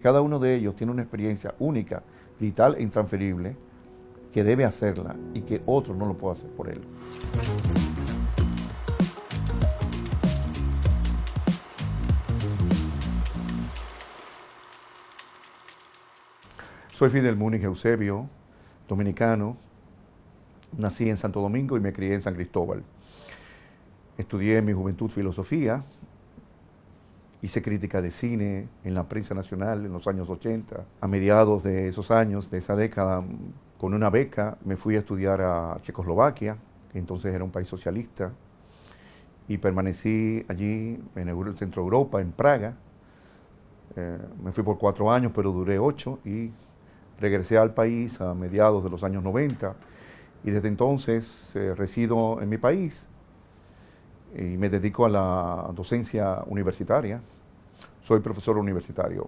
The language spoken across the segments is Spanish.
Cada uno de ellos tiene una experiencia única, vital e intransferible, que debe hacerla y que otro no lo puede hacer por él. Soy Fidel Múnich Eusebio, dominicano. Nací en Santo Domingo y me crié en San Cristóbal. Estudié en mi juventud filosofía, hice crítica de cine en la prensa nacional en los años 80. A mediados de esos años, de esa década, con una beca me fui a estudiar a Checoslovaquia, que entonces era un país socialista, y permanecí allí en el centro de Europa, en Praga. Me fui por 4 años, pero duré 8 y regresé al país a mediados de los años 90 y desde entonces resido en mi país y me dedico a la docencia universitaria. Soy profesor universitario,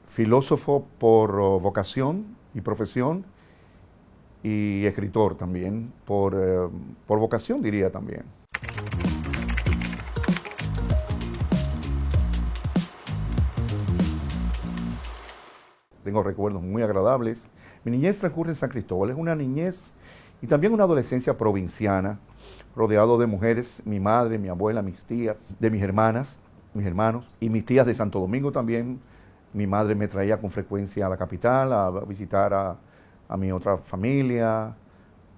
filósofo por vocación y profesión y escritor también, por vocación diría también. Tengo recuerdos muy agradables. Mi niñez transcurre en San Cristóbal. Es una niñez y también una adolescencia provinciana, rodeado de mujeres, mi madre, mi abuela, mis tías, de mis hermanas, mis hermanos y mis tías de Santo Domingo también. Mi madre me traía con frecuencia a la capital a visitar a mi otra familia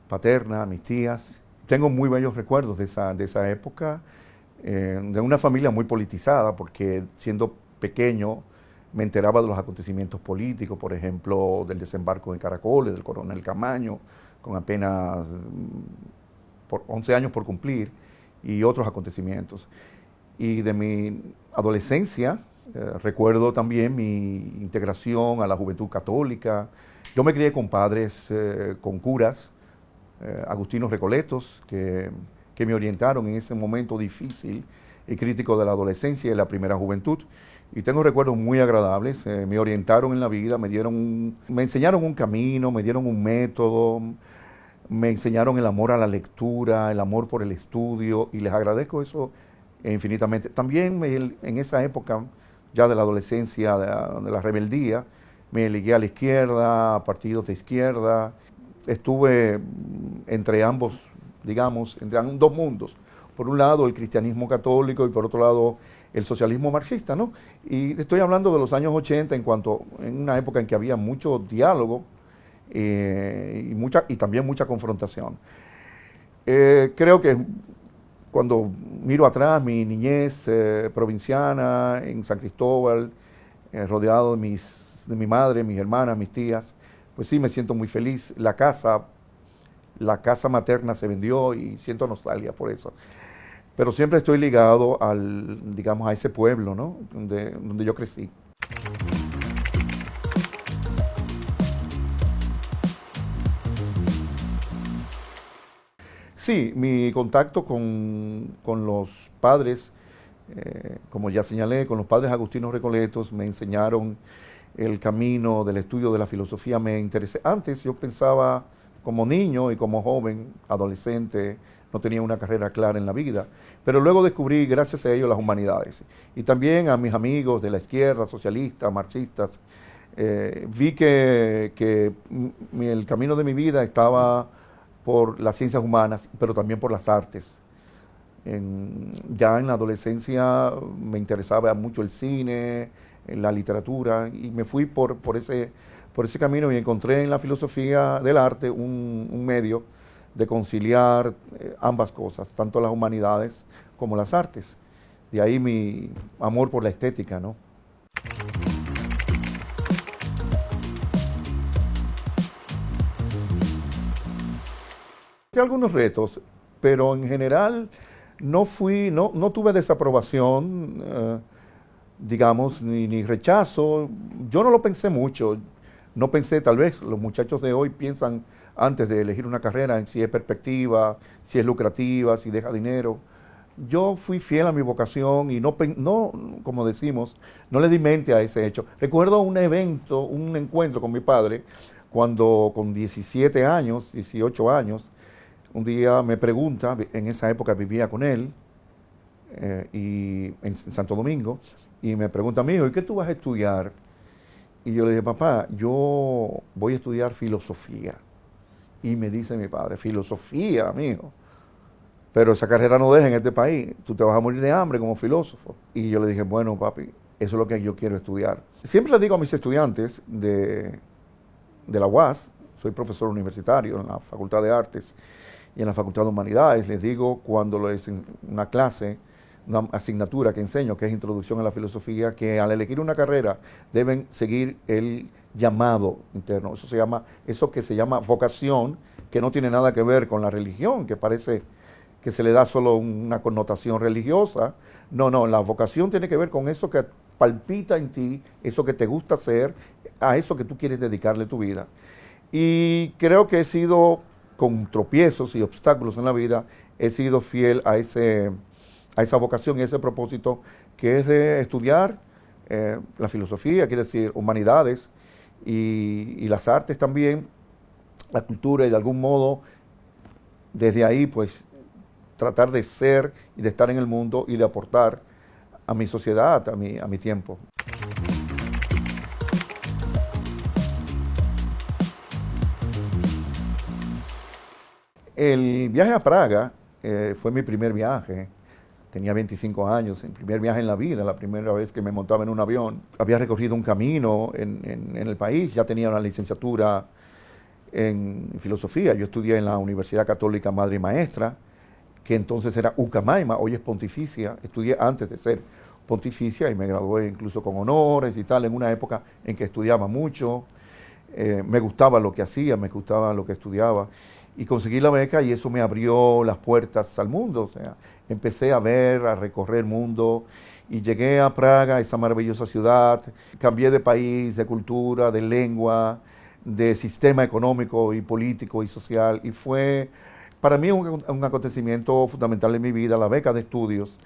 paterna, a mis tías. Tengo muy bellos recuerdos de esa época, de una familia muy politizada, porque siendo pequeño me enteraba de los acontecimientos políticos, por ejemplo, del desembarco de Caracoles, del coronel Camaño, con apenas 11 años por cumplir, y otros acontecimientos. Y de mi adolescencia, recuerdo también mi integración a la juventud católica. Yo me crié con padres, con curas, agustinos recoletos, que me orientaron en ese momento difícil y crítico de la adolescencia y de la primera juventud. Y tengo recuerdos muy agradables, me orientaron en la vida, me enseñaron un camino, me dieron un método, me enseñaron el amor a la lectura, el amor por el estudio, y les agradezco eso infinitamente. También en esa época, ya de la adolescencia, de la rebeldía, me ligué a la izquierda, a partidos de izquierda. Estuve entre ambos, digamos, entre dos mundos. Por un lado, el cristianismo católico y por otro lado, el socialismo marxista, ¿no? Y estoy hablando de los años 80 en una época en que había mucho diálogo y también mucha confrontación. Creo que cuando miro atrás mi niñez provinciana en San Cristóbal, rodeado de mi madre, mis hermanas, mis tías, pues sí me siento muy feliz. La casa materna se vendió y siento nostalgia por eso. Pero siempre estoy ligado digamos, a ese pueblo, ¿no? donde yo crecí. Sí, mi contacto con los padres, como ya señalé, con los padres agustinos recoletos, me enseñaron el camino del estudio de la filosofía. Me interesé. Antes yo pensaba, como niño y como joven, adolescente, no tenía una carrera clara en la vida, pero luego descubrí, gracias a ello, las humanidades. Y también a mis amigos de la izquierda, socialistas, marxistas, vi que el camino de mi vida estaba por las ciencias humanas, pero también por las artes. Ya en la adolescencia me interesaba mucho el cine, la literatura, y me fui por ese camino y encontré en la filosofía del arte un medio de conciliar ambas cosas, tanto las humanidades como las artes. De ahí mi amor por la estética, ¿no? Hay algunos retos, pero en general no tuve desaprobación, digamos, ni rechazo. Yo no lo pensé mucho. No pensé, tal vez los muchachos de hoy piensan antes de elegir una carrera en si es perspectiva, si es lucrativa, si deja dinero. Yo fui fiel a mi vocación y no, como decimos, no le di mente a ese hecho. Recuerdo un encuentro con mi padre, cuando con 17 años, 18 años, un día me pregunta, en esa época vivía con él, y en Santo Domingo, y me pregunta, mijo, ¿y qué tú vas a estudiar? Y yo le dije, papá, yo voy a estudiar filosofía. Y me dice mi padre, filosofía, mijo. Pero esa carrera no deja en este país. Tú te vas a morir de hambre como filósofo. Y yo le dije, bueno, papi, eso es lo que yo quiero estudiar. Siempre le digo a mis estudiantes de la UAS, soy profesor universitario en la Facultad de Artes y en la Facultad de Humanidades, les digo cuando les en una clase, una asignatura que enseño, que es Introducción a la Filosofía, que al elegir una carrera deben seguir el llamado interno. Eso que se llama vocación, que no tiene nada que ver con la religión, que parece que se le da solo una connotación religiosa. No, la vocación tiene que ver con eso que palpita en ti, eso que te gusta hacer, a eso que tú quieres dedicarle tu vida. Y creo que he sido, con tropiezos y obstáculos en la vida, he sido fiel a esa vocación y ese propósito que es de estudiar la filosofía, quiere decir humanidades y las artes también, la cultura, y de algún modo desde ahí pues tratar de ser y de estar en el mundo y de aportar a mi sociedad, a mi tiempo. El viaje a Praga fue mi primer viaje. Tenía 25 años, el primer viaje en la vida, la primera vez que me montaba en un avión. Había recorrido un camino en el país, ya tenía una licenciatura en filosofía. Yo estudié en la Universidad Católica Madre y Maestra, que entonces era Ucamaima, hoy es Pontificia. Estudié antes de ser Pontificia y me gradué incluso con honores y tal, en una época en que estudiaba mucho. Me gustaba lo que hacía, me gustaba lo que estudiaba. Y conseguí la beca y eso me abrió las puertas al mundo. O sea, empecé a ver, a recorrer el mundo y llegué a Praga, esa maravillosa ciudad. Cambié de país, de cultura, de lengua, de sistema económico y político y social. Y fue para mí un acontecimiento fundamental en mi vida, la beca de estudios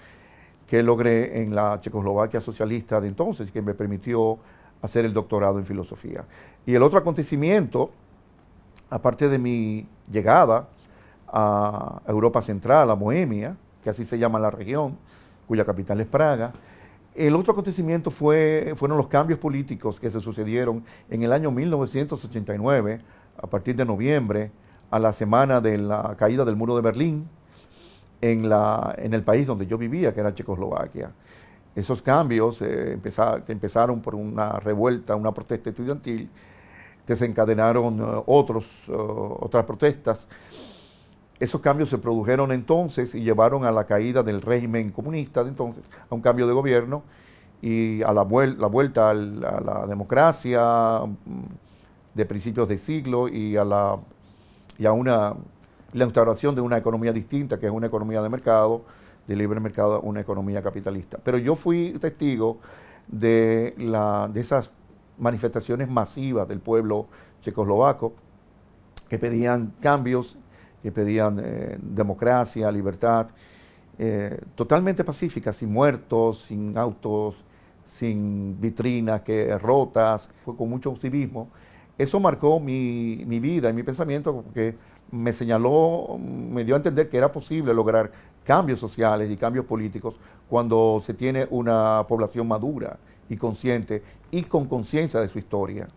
que logré en la Checoslovaquia socialista de entonces, que me permitió hacer el doctorado en filosofía. Y el otro acontecimiento, aparte de mi llegada a Europa Central, a Bohemia, que así se llama la región, cuya capital es Praga, el otro acontecimiento fueron los cambios políticos que se sucedieron en el año 1989, a partir de noviembre, a la semana de la caída del muro de Berlín, en el país donde yo vivía, que era Checoslovaquia. Esos cambios que empezaron por una revuelta, una protesta estudiantil, desencadenaron otras protestas. Esos cambios se produjeron entonces y llevaron a la caída del régimen comunista de entonces, a un cambio de gobierno y a la vuelta a la democracia de principios de siglo y a la instauración de una economía distinta, que es una economía de mercado, de libre mercado, una economía capitalista. Pero yo fui testigo de esas manifestaciones masivas del pueblo checoslovaco que pedían cambios, que pedían democracia, libertad, totalmente pacíficas, sin muertos, sin autos, sin vitrinas rotas, fue con mucho civismo. Eso marcó mi vida y mi pensamiento porque me señaló, me dio a entender que era posible lograr cambios sociales y cambios políticos cuando se tiene una población madura y consciente y con conciencia de su historia.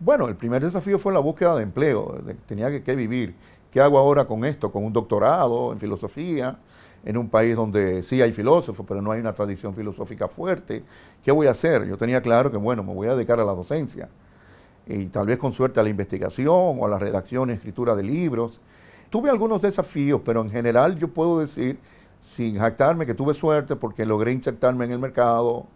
Bueno, el primer desafío fue la búsqueda de empleo. Tenía que vivir. ¿Qué hago ahora con esto? Con un doctorado en filosofía, en un país donde sí hay filósofos, pero no hay una tradición filosófica fuerte. ¿Qué voy a hacer? Yo tenía claro que, bueno, me voy a dedicar a la docencia. Y tal vez con suerte a la investigación o a la redacción y escritura de libros. Tuve algunos desafíos, pero en general yo puedo decir, sin jactarme, que tuve suerte porque logré insertarme en el mercado.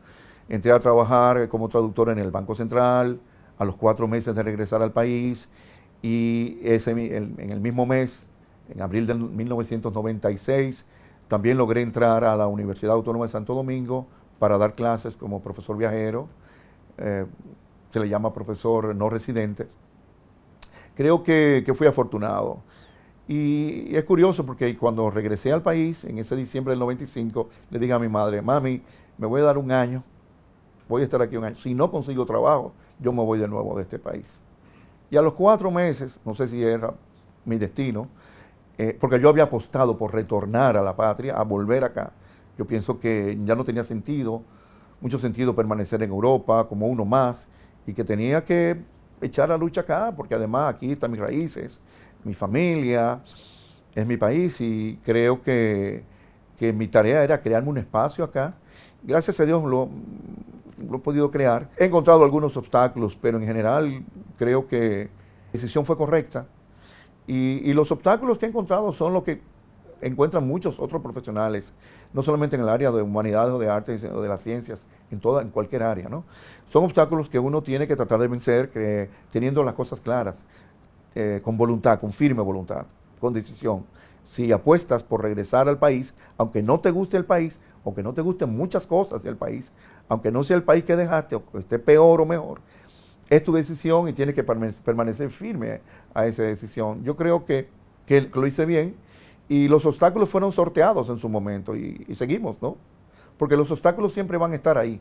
Entré a trabajar como traductor en el Banco Central, a los 4 meses de regresar al país, y en el mismo mes, en abril de 1996, también logré entrar a la Universidad Autónoma de Santo Domingo para dar clases como profesor viajero, se le llama profesor no residente. Creo que fui afortunado. Y es curioso porque cuando regresé al país, en ese diciembre del 95, le dije a mi madre, mami, me voy a dar un año, voy a estar aquí un año. Si no consigo trabajo, yo me voy de nuevo de este país. Y a los 4 meses, no sé si era mi destino, porque yo había apostado por retornar a la patria, a volver acá. Yo pienso que ya no tenía sentido, mucho sentido permanecer en Europa como uno más y que tenía que echar la lucha acá, porque además aquí están mis raíces, mi familia, es mi país y creo que mi tarea era crearme un espacio acá. Gracias a Dios lo he podido crear. He encontrado algunos obstáculos, pero en general creo que la decisión fue correcta. Y los obstáculos que he encontrado son los que encuentran muchos otros profesionales, no solamente en el área de humanidades o de artes o de las ciencias, en cualquier área, ¿no? Son obstáculos que uno tiene que tratar de vencer teniendo las cosas claras, con voluntad, con firme voluntad, con decisión. Si apuestas por regresar al país, aunque no te guste el país, aunque no te gusten muchas cosas del país, aunque no sea el país que dejaste o esté peor o mejor, es tu decisión y tienes que permanecer firme a esa decisión. Yo creo que lo hice bien y los obstáculos fueron sorteados en su momento y seguimos, ¿no? Porque los obstáculos siempre van a estar ahí.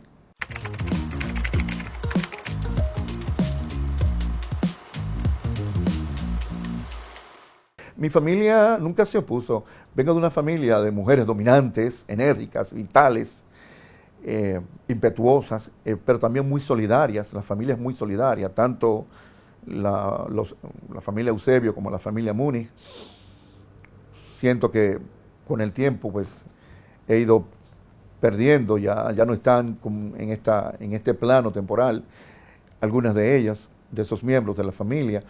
Mi familia nunca se opuso. Vengo de una familia de mujeres dominantes, enérgicas, vitales, impetuosas, pero también muy solidarias. La familia es muy solidaria, tanto la familia Eusebio como la familia Múnich. Siento que con el tiempo pues he ido perdiendo, ya no están en este plano temporal algunas de ellas, de esos miembros de la familia.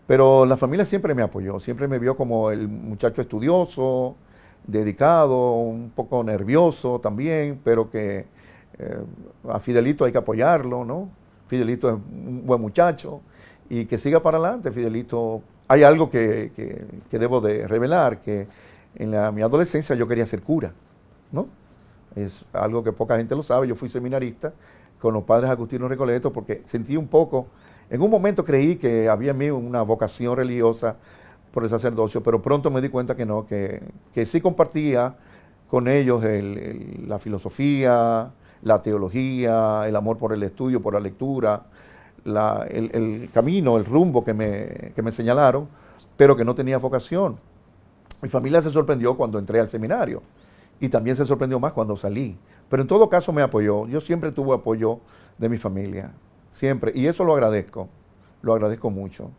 Pero la familia siempre me apoyó, siempre me vio como el muchacho estudioso, dedicado, un poco nervioso también, pero que a Fidelito hay que apoyarlo, ¿no? Fidelito es un buen muchacho y que siga para adelante, Fidelito. Hay algo que debo de revelar, que en mi adolescencia yo quería ser cura, ¿no? Es algo que poca gente lo sabe. Yo fui seminarista con los padres Agustino Recoleto porque sentí un poco, en un momento creí que había en mí una vocación religiosa por el sacerdocio, pero pronto me di cuenta que no, que sí compartía con ellos la filosofía, la teología, el amor por el estudio, por la lectura, el camino, el rumbo que me señalaron, pero que no tenía vocación. Mi familia se sorprendió cuando entré al seminario y también se sorprendió más cuando salí. Pero en todo caso me apoyó. Yo siempre tuve apoyo de mi familia, siempre. Y eso lo agradezco mucho.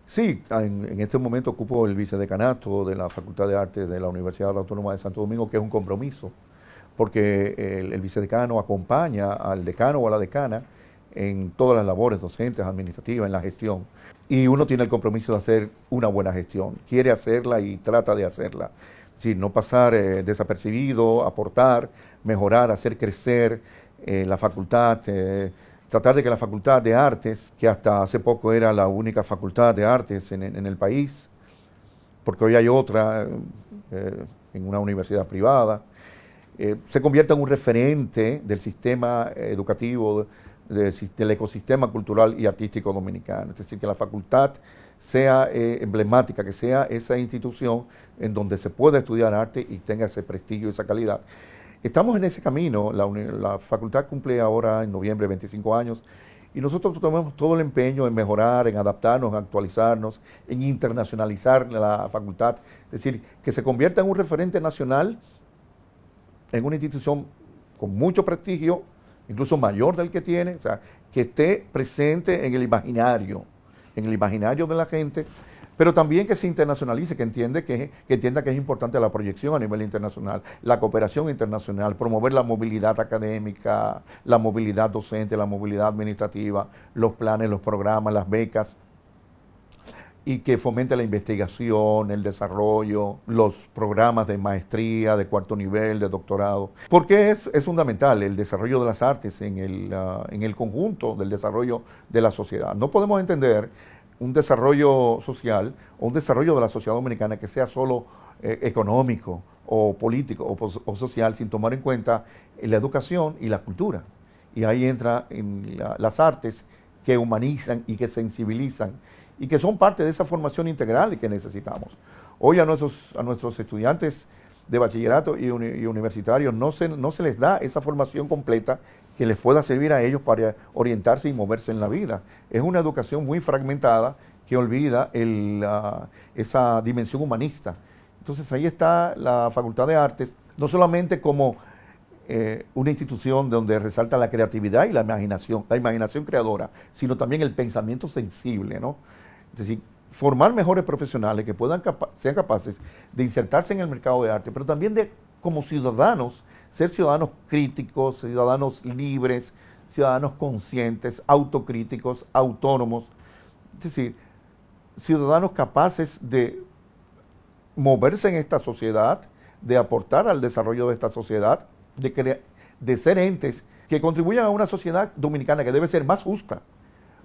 Sí, en este momento ocupo el vicedecanato de la Facultad de Artes de la Universidad Autónoma de Santo Domingo, que es un compromiso, porque el vicedecano acompaña al decano o a la decana en todas las labores docentes, administrativas, en la gestión. Y uno tiene el compromiso de hacer una buena gestión, quiere hacerla y trata de hacerla. Es decir, no pasar desapercibido, aportar, mejorar, hacer crecer la facultad, tratar de que la Facultad de Artes, que hasta hace poco era la única facultad de artes en el país, porque hoy hay otra en una universidad privada, se convierta en un referente del sistema educativo, del ecosistema cultural y artístico dominicano. Es decir, que la facultad sea emblemática, que sea esa institución en donde se pueda estudiar arte y tenga ese prestigio y esa calidad. Estamos en ese camino. La facultad cumple ahora en noviembre 25 años y nosotros tomamos todo el empeño en mejorar, en adaptarnos, en actualizarnos, en internacionalizar la facultad. Es decir, que se convierta en un referente nacional, en una institución con mucho prestigio, incluso mayor del que tiene, o sea, que esté presente en el imaginario de la gente, pero también que se internacionalice, que entienda que es importante la proyección a nivel internacional, la cooperación internacional, promover la movilidad académica, la movilidad docente, la movilidad administrativa, los planes, los programas, las becas, y que fomente la investigación, el desarrollo, los programas de maestría, de cuarto nivel, de doctorado. Porque es fundamental el desarrollo de las artes en el conjunto del desarrollo de la sociedad. No podemos entender un desarrollo social o un desarrollo de la sociedad dominicana que sea solo económico o político o social sin tomar en cuenta la educación y la cultura. Y ahí entran las artes que humanizan y que sensibilizan y que son parte de esa formación integral que necesitamos. Hoy a nuestros estudiantes de bachillerato y universitario no se les da esa formación completa que les pueda servir a ellos para orientarse y moverse en la vida. Es una educación muy fragmentada que olvida esa dimensión humanista. Entonces ahí está la Facultad de Artes, no solamente como una institución donde resalta la creatividad y la imaginación creadora, sino también el pensamiento sensible, ¿no? Es decir, formar mejores profesionales que sean capaces de insertarse en el mercado de arte, pero también de, como ciudadanos, ser ciudadanos críticos, ciudadanos libres, ciudadanos conscientes, autocríticos, autónomos, es decir, ciudadanos capaces de moverse en esta sociedad, de aportar al desarrollo de esta sociedad, de ser entes que contribuyan a una sociedad dominicana que debe ser más justa,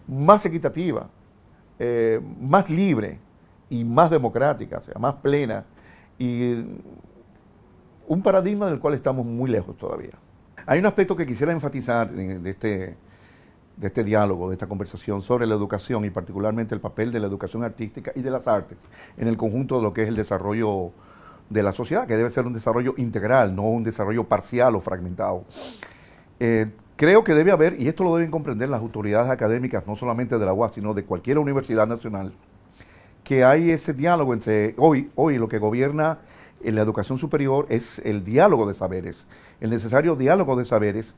más equitativa, más libre y más democrática, o sea, más plena, y un paradigma del cual estamos muy lejos todavía. Hay un aspecto que quisiera enfatizar de este diálogo, de esta conversación sobre la educación y particularmente el papel de la educación artística y de las artes en el conjunto de lo que es el desarrollo de la sociedad, que debe ser un desarrollo integral, no un desarrollo parcial o fragmentado. Creo que debe haber, y esto lo deben comprender las autoridades académicas, no solamente de la UAS, sino de cualquier universidad nacional, que hay ese diálogo entre, hoy lo que gobierna en la educación superior es el diálogo de saberes, el necesario diálogo de saberes,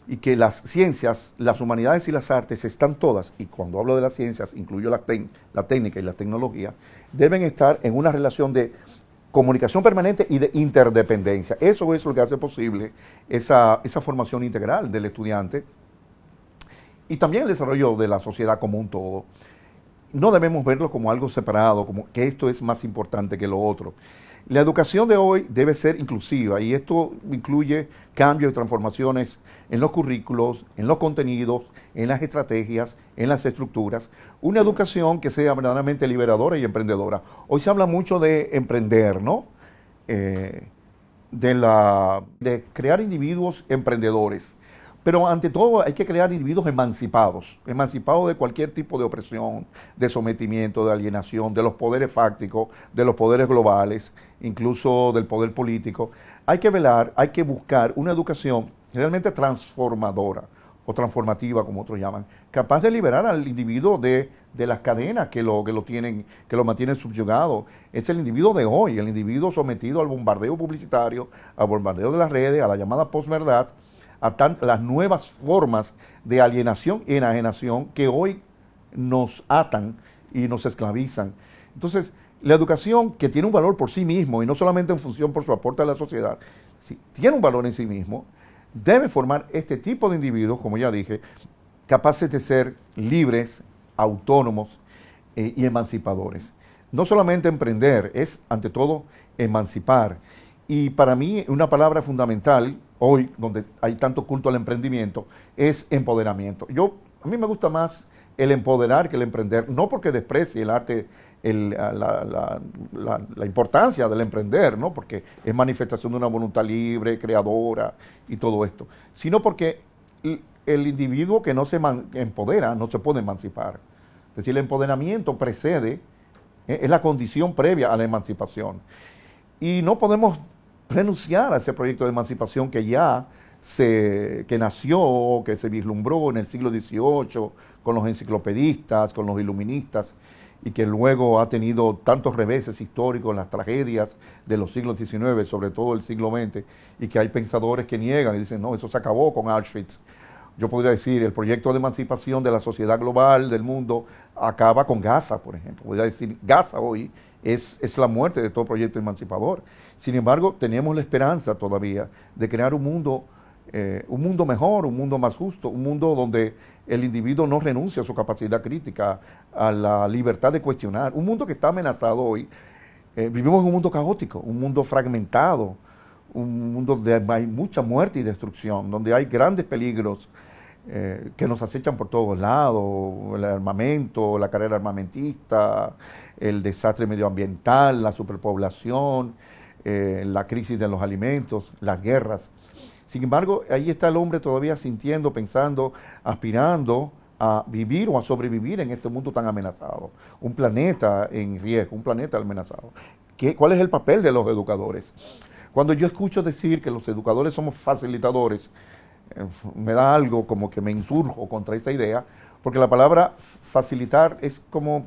y que las ciencias, las humanidades y las artes están todas, y cuando hablo de las ciencias incluyo la técnica y la tecnología, deben estar en una relación de comunicación permanente y de interdependencia. Eso es lo que hace posible esa formación integral del estudiante y también el desarrollo de la sociedad como un todo. No debemos verlo como algo separado, como que esto es más importante que lo otro. La educación de hoy debe ser inclusiva y esto incluye cambios y transformaciones en los currículos, en los contenidos, en las estrategias, en las estructuras. Una educación que sea verdaderamente liberadora y emprendedora. Hoy se habla mucho de emprender, ¿no? De crear individuos emprendedores. Pero ante todo hay que crear individuos emancipados de cualquier tipo de opresión, de sometimiento, de alienación, de los poderes fácticos, de los poderes globales, incluso del poder político. Hay que velar, hay que buscar una educación realmente transformadora o transformativa, como otros llaman, capaz de liberar al individuo de las cadenas que lo mantienen subyugado. Es el individuo de hoy, el individuo sometido al bombardeo publicitario, al bombardeo de las redes, a la llamada posverdad, a las nuevas formas de alienación y enajenación que hoy nos atan y nos esclavizan. Entonces, la educación, que tiene un valor por sí mismo y no solamente en función por su aporte a la sociedad, si tiene un valor en sí mismo, debe formar este tipo de individuos, como ya dije, capaces de ser libres, autónomos y emancipadores. No solamente emprender, es ante todo emancipar. Y para mí una palabra fundamental hoy, donde hay tanto culto al emprendimiento, es empoderamiento. A mí me gusta más el empoderar que el emprender, no porque desprecie el arte, la importancia del emprender, ¿no? Porque es manifestación de una voluntad libre, creadora y todo esto, sino porque el individuo que no se empodera no se puede emancipar. Es decir, el empoderamiento precede, es la condición previa a la emancipación. Y no podemos renunciar a ese proyecto de emancipación que nació, que se vislumbró en el siglo XVIII con los enciclopedistas, con los iluministas, y que luego ha tenido tantos reveses históricos en las tragedias de los siglos XIX, sobre todo el siglo XX, y que hay pensadores que niegan y dicen, no, eso se acabó con Auschwitz. Yo podría decir, el proyecto de emancipación de la sociedad global, del mundo, acaba con Gaza, por ejemplo. Podría decir, Gaza hoy es la muerte de todo proyecto emancipador. Sin embargo, tenemos la esperanza todavía de crear un mundo mejor, un mundo más justo, un mundo donde el individuo no renuncie a su capacidad crítica, a la libertad de cuestionar. Un mundo que está amenazado hoy. Vivimos en un mundo caótico, un mundo fragmentado, un mundo donde hay mucha muerte y destrucción, donde hay grandes peligros que nos acechan por todos lados, el armamento, la carrera armamentista, el desastre medioambiental, la superpoblación, la crisis de los alimentos, las guerras. Sin embargo, ahí está el hombre todavía sintiendo, pensando, aspirando a vivir o a sobrevivir en este mundo tan amenazado. Un planeta en riesgo, un planeta amenazado. ¿Cuál es el papel de los educadores? Cuando yo escucho decir que los educadores somos facilitadores, me da algo como que me insurjo contra esa idea, porque la palabra facilitar es como,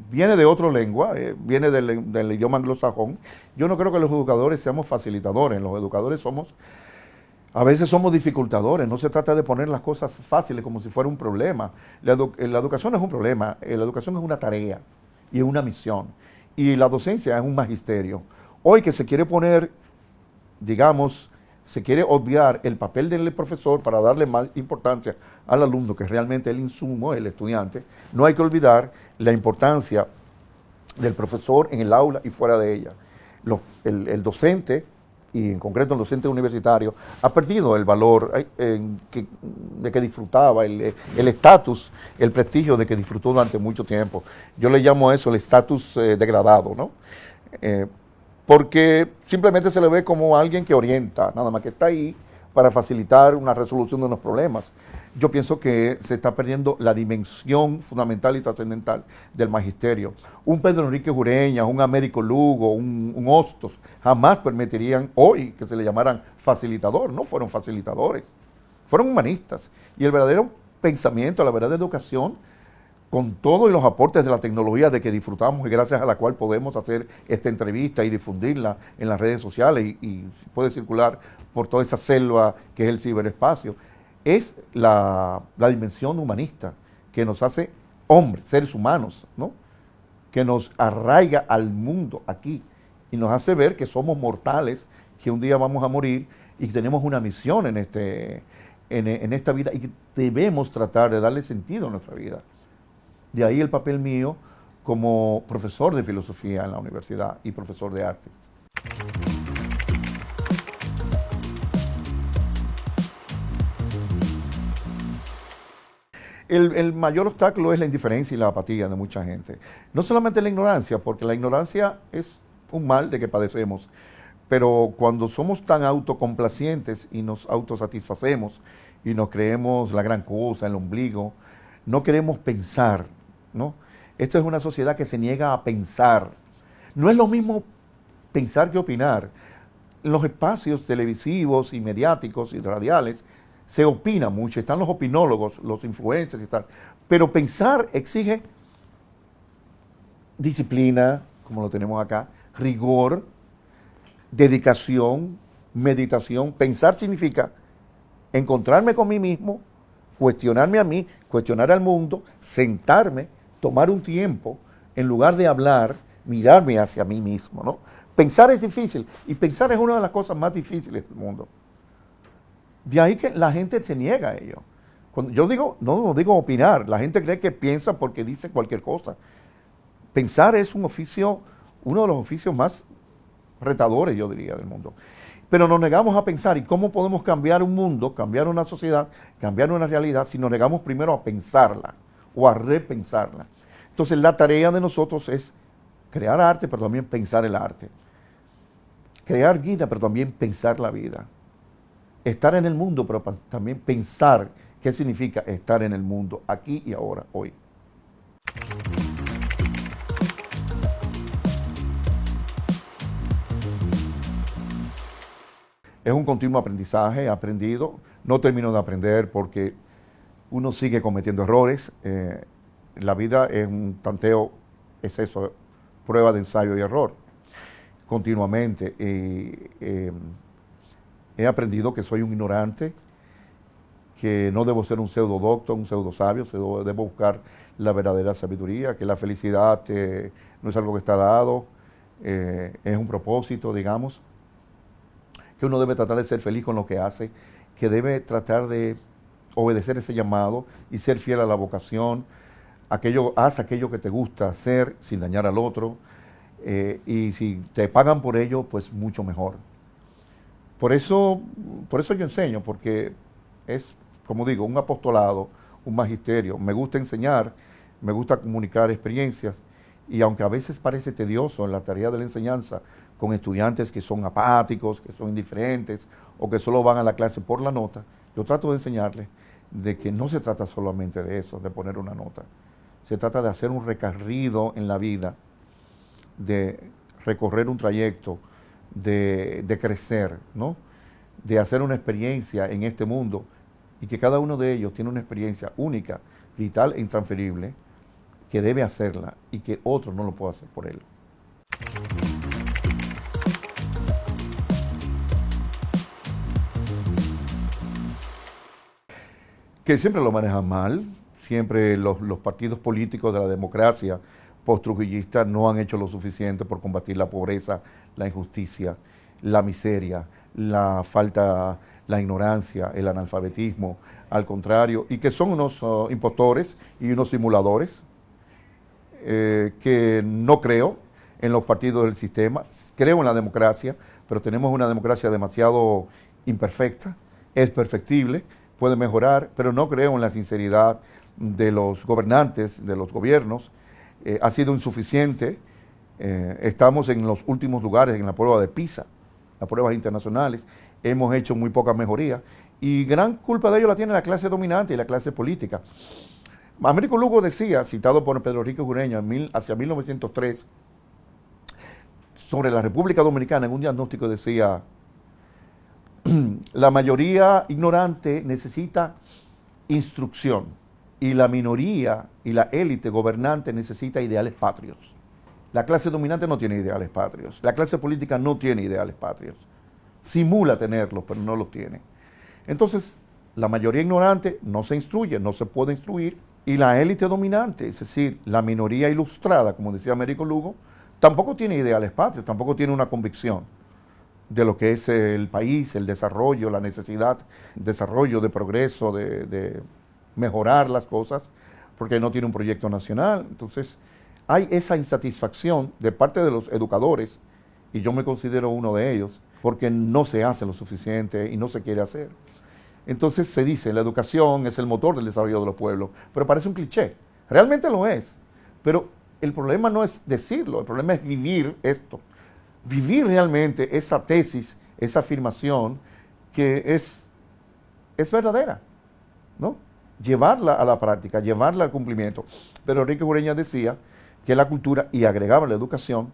viene de otra lengua, viene del idioma anglosajón. Yo no creo que los educadores seamos facilitadores, los educadores a veces somos dificultadores. No se trata de poner las cosas fáciles como si fuera un problema. La educación no es un problema, la educación es una tarea y es una misión. Y la docencia es un magisterio. Hoy que se quiere poner, digamos, se quiere obviar el papel del profesor para darle más importancia al alumno, que es realmente el insumo, el estudiante, no hay que olvidar la importancia del profesor en el aula y fuera de ella. El docente, y en concreto el docente universitario, ha perdido el valor de que disfrutaba, el estatus, el prestigio de que disfrutó durante mucho tiempo. Yo le llamo a eso el estatus degradado, ¿no? Porque simplemente se le ve como alguien que orienta, nada más que está ahí para facilitar una resolución de unos problemas. Yo pienso que se está perdiendo la dimensión fundamental y trascendental del magisterio. Un Pedro Enrique Ureña, un Américo Lugo, un Hostos, jamás permitirían hoy que se le llamaran facilitador. No fueron facilitadores, fueron humanistas. Y el verdadero pensamiento, la verdadera educación, con todos los aportes de la tecnología de que disfrutamos y gracias a la cual podemos hacer esta entrevista y difundirla en las redes sociales y puede circular por toda esa selva que es el ciberespacio, es la dimensión humanista que nos hace hombres, seres humanos, ¿no? Que nos arraiga al mundo aquí y nos hace ver que somos mortales, que un día vamos a morir y que tenemos una misión en esta vida y que debemos tratar de darle sentido a nuestra vida. De ahí el papel mío como profesor de filosofía en la universidad y profesor de artes. El mayor obstáculo es la indiferencia y la apatía de mucha gente. No solamente la ignorancia, porque la ignorancia es un mal de que padecemos, pero cuando somos tan autocomplacientes y nos autosatisfacemos y nos creemos la gran cosa, el ombligo, no queremos pensar, ¿no? Esto es una sociedad que se niega a pensar. No es lo mismo pensar que opinar. En los espacios televisivos y mediáticos y radiales se opina mucho, están los opinólogos, los influencers y tal, pero pensar exige disciplina, como lo tenemos acá, rigor, dedicación, meditación. Pensar significa encontrarme con mí mismo, cuestionarme a mí, cuestionar al mundo, sentarme, tomar un tiempo, en lugar de hablar, mirarme hacia mí mismo, ¿no? Pensar es difícil, y pensar es una de las cosas más difíciles del mundo. De ahí que la gente se niega a ello. Cuando yo digo, no digo opinar, la gente cree que piensa porque dice cualquier cosa. Pensar es un oficio, uno de los oficios más retadores, yo diría, del mundo. Pero nos negamos a pensar. ¿Y cómo podemos cambiar un mundo, cambiar una sociedad, cambiar una realidad si nos negamos primero a pensarla o a repensarla? Entonces la tarea de nosotros es crear arte, pero también pensar el arte. Crear vida, pero también pensar la vida. Estar en el mundo, pero también pensar qué significa estar en el mundo, aquí y ahora, hoy. Es un continuo aprendizaje, he aprendido, no termino de aprender porque uno sigue cometiendo errores. La vida es un tanteo, es eso, prueba de ensayo y error, continuamente. He aprendido que soy un ignorante, que no debo ser un pseudo doctor, un pseudo sabio, debo buscar la verdadera sabiduría, que la felicidad no es algo que está dado, es un propósito, digamos, que uno debe tratar de ser feliz con lo que hace, que debe tratar de obedecer ese llamado y ser fiel a la vocación. Haz aquello que te gusta hacer sin dañar al otro, y si te pagan por ello, pues mucho mejor. Por eso yo enseño, porque es, como digo, un apostolado, un magisterio. Me gusta enseñar, me gusta comunicar experiencias, y aunque a veces parece tedioso en la tarea de la enseñanza, con estudiantes que son apáticos, que son indiferentes, o que solo van a la clase por la nota, yo trato de enseñarles de que no se trata solamente de eso, de poner una nota. Se trata de hacer un recorrido en la vida, de recorrer un trayecto, de crecer, ¿no? De hacer una experiencia en este mundo y que cada uno de ellos tiene una experiencia única, vital e intransferible, que debe hacerla y que otro no lo puede hacer por él. Que siempre lo manejan mal, siempre los partidos políticos de la democracia post-trujillista no han hecho lo suficiente por combatir la pobreza, la injusticia, la miseria, la falta, la ignorancia, el analfabetismo, al contrario, y que son unos impostores y unos simuladores, que no creo en los partidos del sistema, creo en la democracia, pero tenemos una democracia demasiado imperfecta, es perfectible, puede mejorar, pero no creo en la sinceridad de los gobernantes, de los gobiernos. Ha sido insuficiente. Estamos en los últimos lugares en la prueba de PISA, las pruebas internacionales. Hemos hecho muy poca mejoría y gran culpa de ello la tiene la clase dominante y la clase política. Américo Lugo decía, citado por Pedro Enrique Jureña hacia 1903, sobre la República Dominicana, en un diagnóstico decía: la mayoría ignorante necesita instrucción y la minoría y la élite gobernante necesita ideales patrios. La clase dominante no tiene ideales patrios, la clase política no tiene ideales patrios, simula tenerlos, pero no los tiene. Entonces, la mayoría ignorante no se instruye, no se puede instruir, y la élite dominante, es decir, la minoría ilustrada, como decía Américo Lugo, tampoco tiene ideales patrios, tampoco tiene una convicción de lo que es el país, el desarrollo, la necesidad de desarrollo, de progreso, de mejorar las cosas, porque no tiene un proyecto nacional. Entonces, hay esa insatisfacción de parte de los educadores, y yo me considero uno de ellos, porque no se hace lo suficiente y no se quiere hacer. Entonces se dice, la educación es el motor del desarrollo de los pueblos, pero parece un cliché. Realmente lo es, pero el problema no es decirlo, el problema es vivir esto. Vivir realmente esa tesis, esa afirmación que es verdadera, ¿no? Llevarla a la práctica, llevarla al cumplimiento. Pero Enrique Jureña decía que la cultura, y agregaba la educación,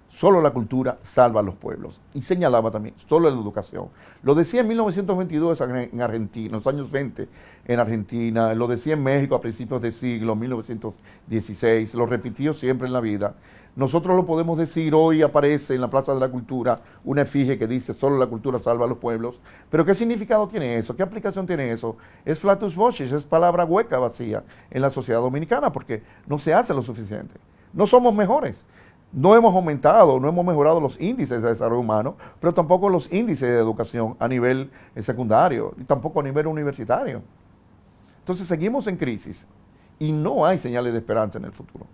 solo la cultura salva a los pueblos. Y señalaba también, solo la educación. Lo decía en 1922 en Argentina, en los años 20 en Argentina, lo decía en México a principios del siglo, 1916, lo repitió siempre en la vida. Nosotros lo podemos decir, hoy aparece en la Plaza de la Cultura una efigie que dice, solo la cultura salva a los pueblos. Pero ¿qué significado tiene eso? ¿Qué aplicación tiene eso? Es flatus vocis, es palabra hueca, vacía en la sociedad dominicana, porque no se hace lo suficiente. No somos mejores. No hemos aumentado, no hemos mejorado los índices de desarrollo humano, pero tampoco los índices de educación a nivel secundario, y tampoco a nivel universitario. Entonces seguimos en crisis y no hay señales de esperanza en el futuro.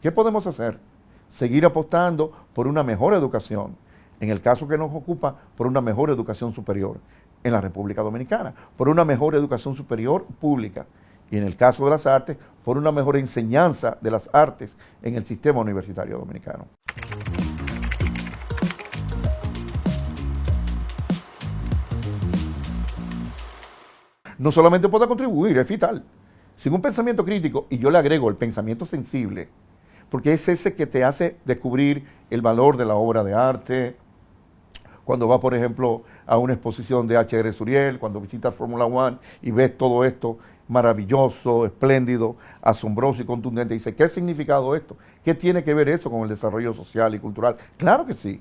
¿Qué podemos hacer? Seguir apostando por una mejor educación, en el caso que nos ocupa, por una mejor educación superior en la República Dominicana, por una mejor educación superior pública, y en el caso de las artes, por una mejor enseñanza de las artes en el sistema universitario dominicano. No solamente puede contribuir, es vital. Sin un pensamiento crítico, y yo le agrego el pensamiento sensible, porque es ese que te hace descubrir el valor de la obra de arte. Cuando vas, por ejemplo, a una exposición de H.R. Suriel, cuando visitas Fórmula 1 y ves todo esto maravilloso, espléndido, asombroso y contundente, dice, ¿qué ha significado esto? ¿Qué tiene que ver eso con el desarrollo social y cultural? Claro que sí,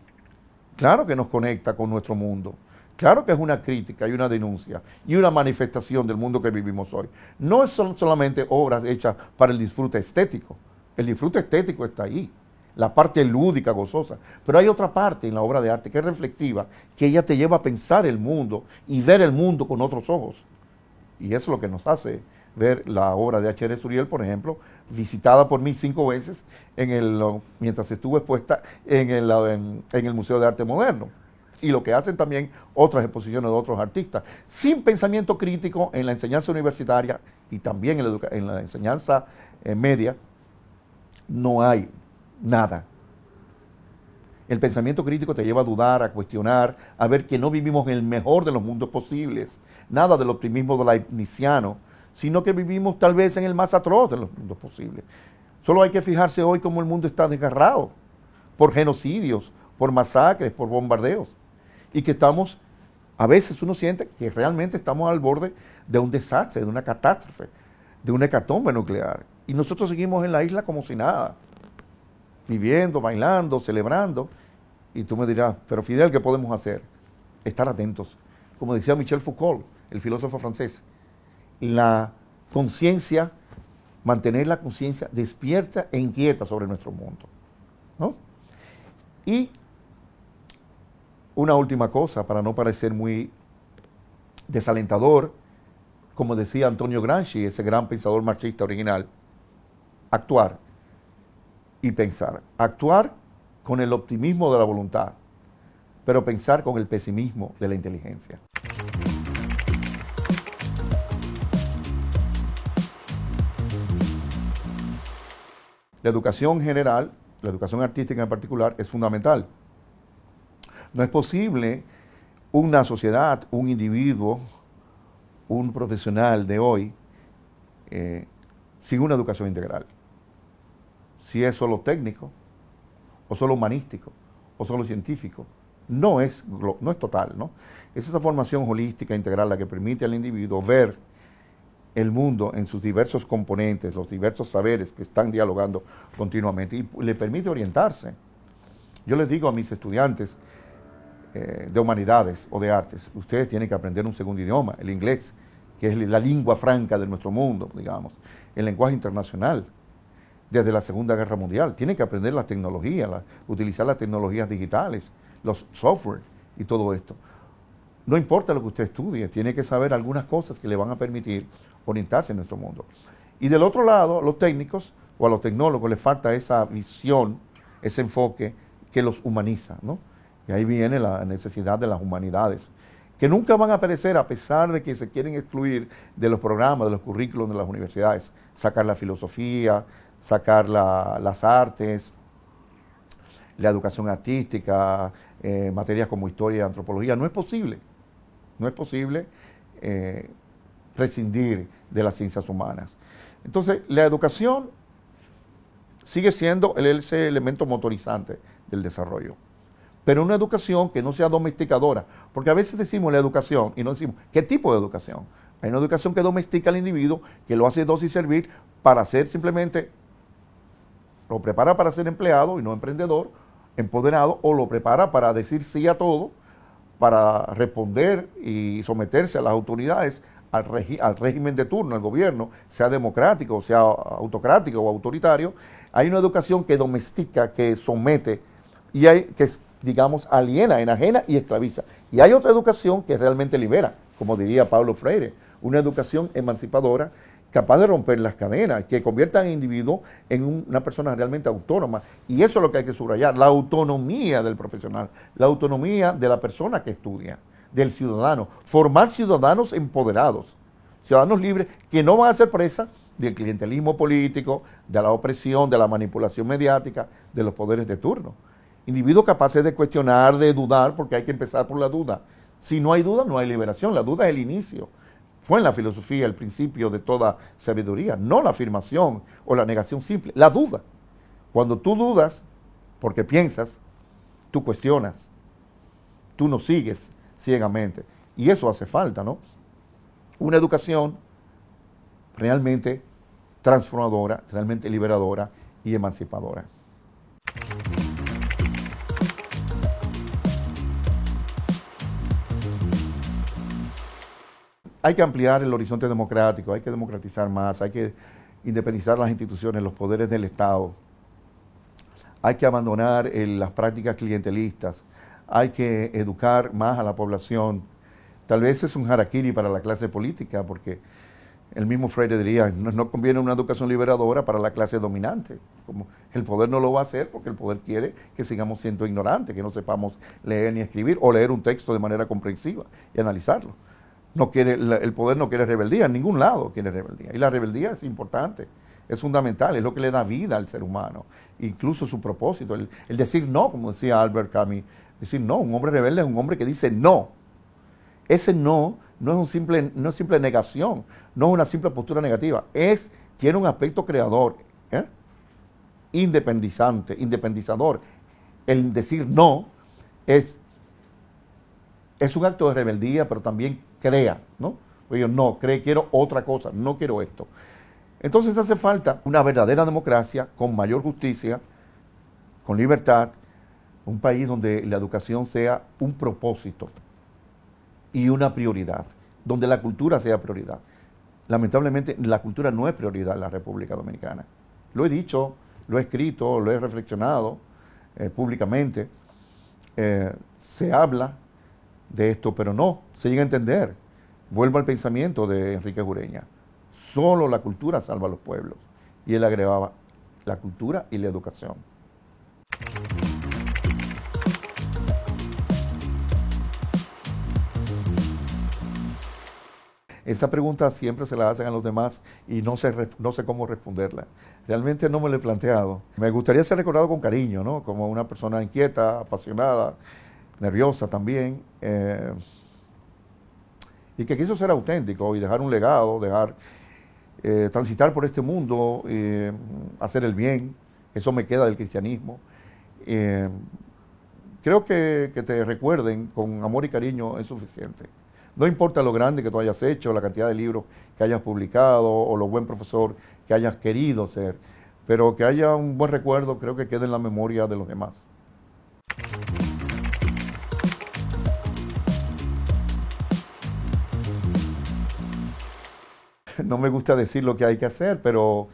claro que nos conecta con nuestro mundo, claro que es una crítica y una denuncia y una manifestación del mundo que vivimos hoy. No son solamente obras hechas para el disfrute estético, el disfrute estético está ahí, la parte lúdica, gozosa, pero hay otra parte en la obra de arte que es reflexiva, que ella te lleva a pensar el mundo y ver el mundo con otros ojos. Y eso es lo que nos hace ver la obra de H.R. Suriel, por ejemplo, visitada por mí 5 veces mientras estuvo expuesta en el Museo de Arte Moderno. Y lo que hacen también otras exposiciones de otros artistas. Sin pensamiento crítico en la enseñanza universitaria y también en la enseñanza media, no hay nada. El pensamiento crítico te lleva a dudar, a cuestionar, a ver que no vivimos en el mejor de los mundos posibles, nada del optimismo leibniziano, sino que vivimos tal vez en el más atroz de los mundos posibles. Solo hay que fijarse hoy cómo el mundo está desgarrado por genocidios, por masacres, por bombardeos. Y que estamos, a veces uno siente que realmente estamos al borde de un desastre, de una catástrofe, de una hecatombe nuclear. Y nosotros seguimos en la isla como si nada, viviendo, bailando, celebrando. Y tú me dirás, pero Fidel, ¿qué podemos hacer? Estar atentos. Como decía Michel Foucault, el filósofo francés, la conciencia, mantener la conciencia despierta e inquieta sobre nuestro mundo, ¿no? Y una última cosa, para no parecer muy desalentador, como decía Antonio Gramsci, ese gran pensador marxista original, actuar y pensar. Actuar con el optimismo de la voluntad, pero pensar con el pesimismo de la inteligencia. La educación general, la educación artística en particular, es fundamental. No es posible una sociedad, un individuo, un profesional de hoy sin una educación integral. Si es solo técnico, o solo humanístico, o solo científico, no es total, ¿no? Es esa formación holística integral la que permite al individuo ver el mundo en sus diversos componentes, los diversos saberes que están dialogando continuamente y le permite orientarse. Yo les digo a mis estudiantes de humanidades o de artes, ustedes tienen que aprender un segundo idioma, el inglés, que es la lengua franca de nuestro mundo, digamos, el lenguaje internacional, desde la Segunda Guerra Mundial. Tienen que aprender las tecnologías, utilizar las tecnologías digitales, los software y todo esto. No importa lo que usted estudie, tiene que saber algunas cosas que le van a permitir orientarse en nuestro mundo. Y del otro lado, a los técnicos o a los tecnólogos les falta esa visión, ese enfoque que los humaniza, ¿no? Y ahí viene la necesidad de las humanidades, que nunca van a perecer a pesar de que se quieren excluir de los programas, de los currículos de las universidades, sacar la filosofía, sacar las artes, la educación artística, materias como historia y antropología. No es posible. No es posible prescindir de las ciencias humanas. Entonces, la educación sigue siendo ese elemento motorizante del desarrollo. Pero una educación que no sea domesticadora, porque a veces decimos la educación y no decimos qué tipo de educación. Hay una educación que domestica al individuo, que lo hace dosis servir para ser simplemente, lo prepara para ser empleado y no emprendedor, empoderado, o lo prepara para decir sí a todo, para responder y someterse a las autoridades, al régimen de turno, al gobierno, sea democrático, sea autocrático o autoritario. Hay una educación que domestica, que somete, y hay que, digamos, aliena, enajena y esclaviza. Y hay otra educación que realmente libera, como diría Paulo Freire, una educación emancipadora, capaz de romper las cadenas, que convierta al individuo en una persona realmente autónoma. Y eso es lo que hay que subrayar, la autonomía del profesional, la autonomía de la persona que estudia, del ciudadano. Formar ciudadanos empoderados, ciudadanos libres que no van a ser presa del clientelismo político, de la opresión, de la manipulación mediática, de los poderes de turno. Individuos capaces de cuestionar, de dudar, porque hay que empezar por la duda. Si no hay duda, no hay liberación. La duda es el inicio. Fue en la filosofía el principio de toda sabiduría, no la afirmación o la negación simple, la duda. Cuando tú dudas, porque piensas, tú cuestionas, tú no sigues ciegamente. Y eso hace falta, ¿no? Una educación realmente transformadora, realmente liberadora y emancipadora. Hay que ampliar el horizonte democrático, hay que democratizar más, hay que independizar las instituciones, los poderes del Estado. Hay que abandonar las prácticas clientelistas, hay que educar más a la población. Tal vez es un harakiri para la clase política, porque el mismo Freire diría, no conviene una educación liberadora para la clase dominante. Como el poder no lo va a hacer porque el poder quiere que sigamos siendo ignorantes, que no sepamos leer ni escribir o leer un texto de manera comprensiva y analizarlo. El poder no quiere rebeldía, en ningún lado quiere rebeldía. Y la rebeldía es importante, es fundamental, es lo que le da vida al ser humano, incluso su propósito. El decir no, como decía Albert Camus, decir no, un hombre rebelde es un hombre que dice no. Ese no es simple negación, no es una simple postura negativa, tiene un aspecto creador, independizador. El decir no es un acto de rebeldía, pero también crea, ¿no? Oye, no, quiero otra cosa, no quiero esto. Entonces hace falta una verdadera democracia con mayor justicia, con libertad, un país donde la educación sea un propósito y una prioridad, donde la cultura sea prioridad. Lamentablemente, la cultura no es prioridad en la República Dominicana. Lo he dicho, lo he escrito, lo he reflexionado públicamente. Se habla de esto, pero no se llega a entender. Vuelvo al pensamiento de Enrique Jureña. Solo la cultura salva a los pueblos. Y él agregaba la cultura y la educación. Esa pregunta siempre se la hacen a los demás y no sé cómo responderla. Realmente no me lo he planteado. Me gustaría ser recordado con cariño, ¿no? Como una persona inquieta, apasionada, nerviosa también, y que quiso ser auténtico y dejar un legado, transitar por este mundo, hacer el bien. Eso me queda del cristianismo. Creo que te recuerden con amor y cariño es suficiente. No importa lo grande que tú hayas hecho, la cantidad de libros que hayas publicado o lo buen profesor que hayas querido ser, pero que haya un buen recuerdo, creo que quede en la memoria de los demás. No me gusta decir lo que hay que hacer, pero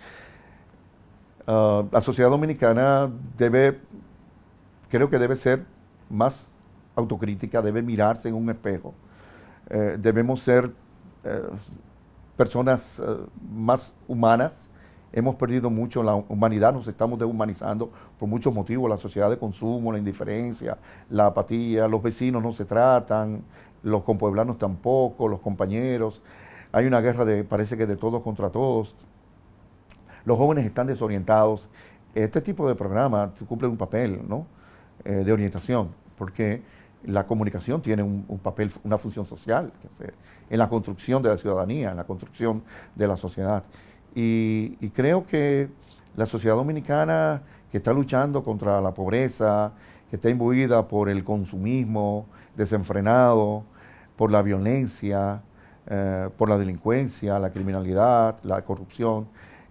la sociedad dominicana creo que debe ser más autocrítica, debe mirarse en un espejo. Debemos ser personas más humanas. Hemos perdido mucho la humanidad, nos estamos deshumanizando por muchos motivos, la sociedad de consumo, la indiferencia, la apatía, los vecinos no se tratan, los compueblanos tampoco, los compañeros. Hay una guerra parece que de todos contra todos. Los jóvenes están desorientados. Este tipo de programa cumple un papel, ¿no? De orientación, porque la comunicación tiene un papel, una función social que hacer en la construcción de la ciudadanía, en la construcción de la sociedad. Y creo que la sociedad dominicana que está luchando contra la pobreza, que está imbuida por el consumismo desenfrenado, por la violencia, por la delincuencia, la criminalidad, la corrupción,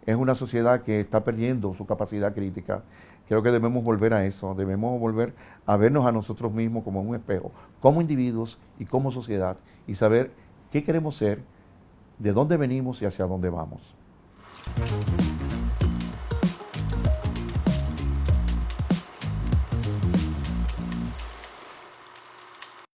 es una sociedad que está perdiendo su capacidad crítica. Creo que debemos volver a eso, debemos volver a vernos a nosotros mismos como un espejo, como individuos y como sociedad, y saber qué queremos ser, de dónde venimos y hacia dónde vamos.